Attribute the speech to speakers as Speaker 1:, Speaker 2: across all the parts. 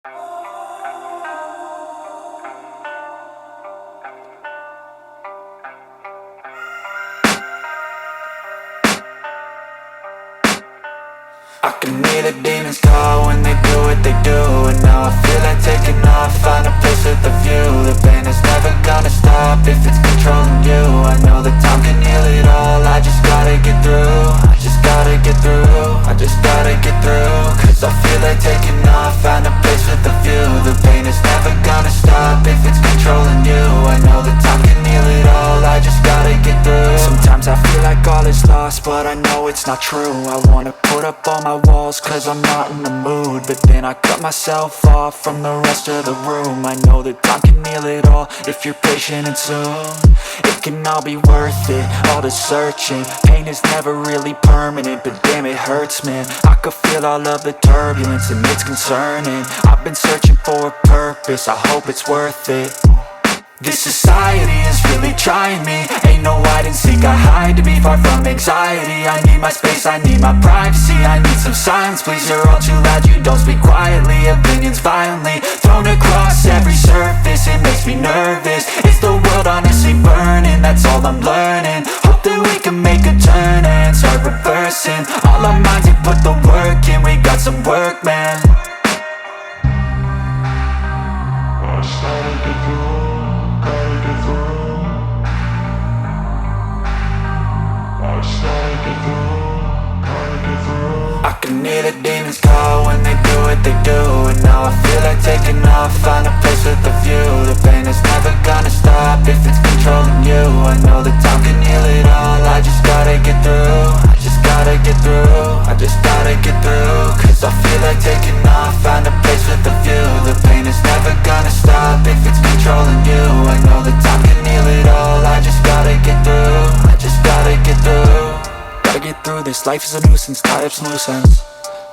Speaker 1: I can hear the demons call when they do what they do. And now I feel like taking off, find a place with a view. The pain is never gonna stop if it's controlling you. I know that time can heal it all, I just gotta get through. I just gotta get through, I just gotta get through. Cause I feel like taking off, find a place with a view. The pain is never gonna stop if it's controlling you. I know that time can heal it all, I just gotta get through. Sometimes I feel like all is lost, but I know it's not true. I wanna put up all my walls cause I'm not in the mood, but then I cut myself off from the rest of the room. I know that time can heal it all if you're patient, and soon it can all be worth it, all the searching. Pain is never really permanent, but damn it hurts, man. I could feel all of the turbulence and it's concerning. I've been searching for a purpose, I hope it's worth it. This society is really trying me. Ain't no hide and seek, I hide to be far from anxiety. I need my space, I need my privacy. I need some silence, please, you're all too loud. You don't speak quietly, opinions violently thrown across every surface. It makes me nervous, is the world honestly burning? That's all I'm learning. Hope that we can make a turn and start reversing all our minds and put the work in. We got some work, man. I started to through. I can hear the demons call when they do what they do. And now I feel like taking off, find a place with a view. The pain is never gonna stop if it's controlling you. I know that time can heal it all, I just gotta get through. I just gotta get through, I just gotta get through. Cause I feel like taking off, find a place with a view. The pain is never gonna stop if it's controlling you. I know that time can heal it all, I just gotta get through. I just gotta get through. Gotta get through this, life is a nuisance, tie up some loose ends.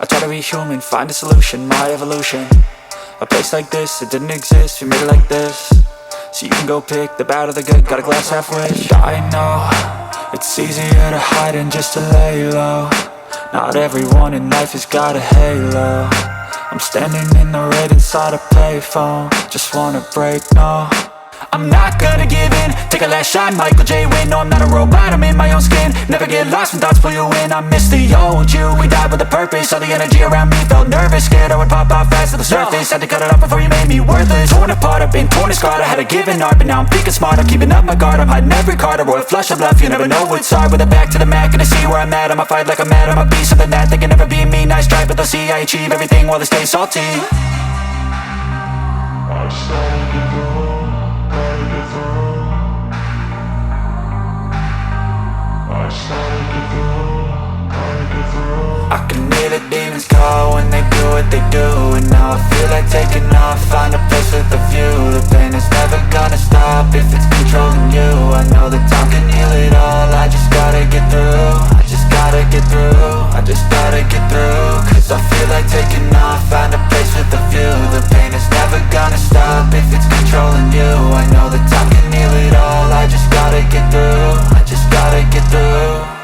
Speaker 1: I try to be human, find a solution, my evolution. A place like this, it didn't exist, we made it like this. So you can go pick the bad or the good, got a glass half wish. I know, it's easier to hide than just to lay low. Not everyone in life has got a halo. I'm standing in the red inside a payphone, just wanna break, no. I'm not gonna give in, take a last shot, Michael J. Win. No, I'm not a robot, I'm in my own skin. Never get lost when thoughts pull you in. I miss the old you, we died with a purpose. All the energy around me felt nervous, scared I would pop out fast to the surface. Had to cut it off before you made me worthless. Torn apart, I've been torn and scarred. I had a given art, but now I'm thinking smart. I'm keeping up my guard, I'm hiding every card. A royal flush of bluff, you never know what's hard. With a back to the mat, gonna see where I'm at. I'ma fight like I'm mad, I'm a beast of the net. They can never be me, nice try, but they'll see I achieve everything while they stay salty. I started to go. I can hear the demons call when they do what they do. And now I feel like taking off, find a place with a view. The pain is never gonna stop if it's controlling you. I know that time can heal it all, I just gotta get through. I just gotta get through, I just gotta get through. Cause I feel like taking off, find a place with a view. The pain is never gonna stop if it's controlling you. I know that time can heal it all, I just gotta get through. I just gotta get through.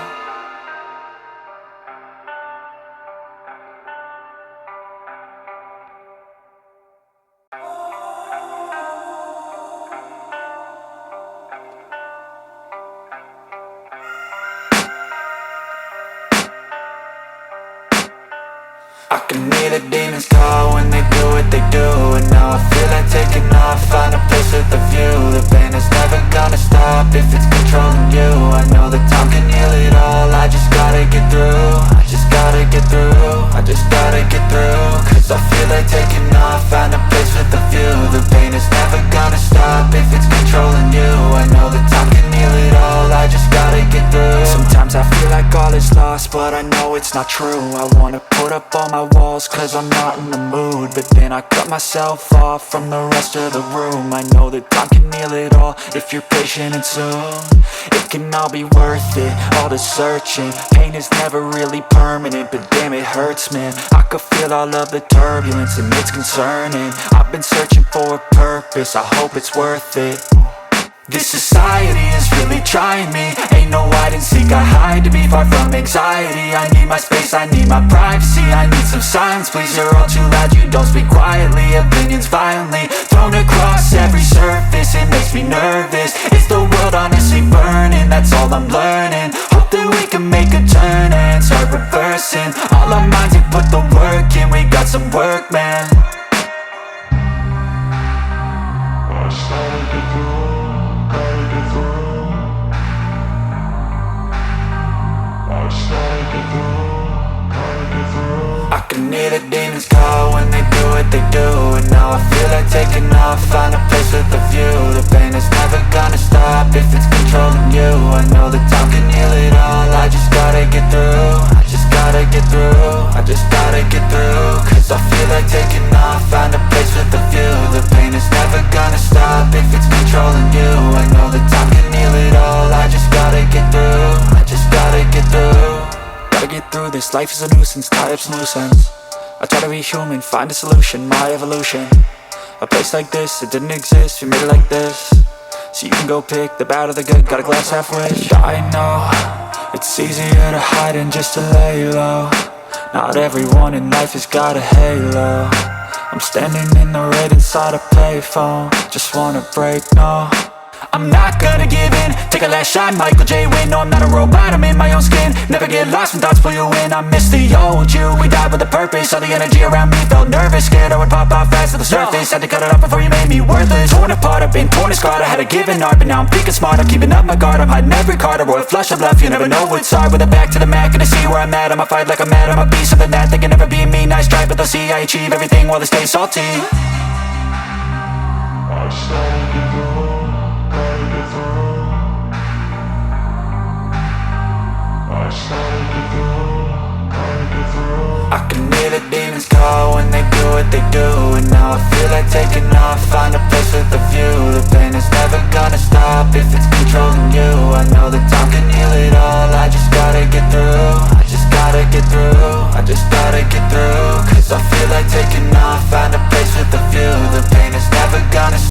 Speaker 1: I can hear the demons call when they do what they do. And now I feel like taking off, find a place with a view. The pain is never gonna stop if it's controlling you. I know that time can heal it all, I just gotta get through. I just gotta get through, I just gotta get through. Cause I feel like taking off, find a place with a view. The pain is never gonna stop if it's controlling you. I know that time can heal it all, I just gotta get through. Sometimes I feel like all is lost, but I know it's not true. I wanna put up all my walls cause I'm not in the mood, but then I cut myself off from the rest of the room. I know that time can heal it all if you're patient, and soon it can all be worth it, all the searching. Pain is never really permanent, but damn it hurts, man. I could feel all of the turbulence and it's concerning. I've been searching for a purpose, I hope it's worth it. This society is really trying me. Ain't no hide and seek, I hide to be far from anxiety. I need my space, I need my privacy. I need some silence, please, you're all too loud. You don't speak quietly, opinions violently thrown across every surface. It makes me nervous. Is the world honestly burning? That's all I'm learning. Hope that we can make a turn and start reversing. All our minds have put the work in. We got some work, man. I can hear the demons call when they do what they do. And now I feel like taking off, find a place with a view. The pain is never gonna stop if it's controlling you. I know that time can heal it all. I just gotta get through. I just gotta get through. I just gotta get through. Cause I feel like taking off, find a place with a view. The pain is never gonna stop if it's controlling you. I know that time can heal it all. I just gotta get through. I just gotta get through. Gotta get through this, life is a nuisance, tie up some loose ends. I try to be human, find a solution, my evolution. A place like this, it didn't exist, we made it like this. So you can go pick the bad or the good, got a glass half wish. I know, it's easier to hide than just to lay low. Not everyone in life has got a halo. I'm standing in the red inside a payphone. Just wanna break, no, I'm not gonna give in. Take a last shot, Michael J. Win. No, I'm not a robot, I'm in my own skin. Never get lost when thoughts pull you in. I miss the old you, we died with a purpose. All the energy around me felt nervous. Scared I would pop off fast to the surface. Had to cut it off before you made me worthless. Torn apart, I've been torn and scarred. I had a given art, but now I'm thinking smart. I'm keeping up my guard, I'm hiding every card. A royal flush of left, you never know what's hard. With a back to the mat, gonna see where I'm at. I'ma fight like I'm mad, I'ma be something that they can never be me. Nice try, but they'll see I achieve everything while they stay salty. I can hear the demons call when they do what they do. And now I feel like taking off, find a place with a view. The pain is never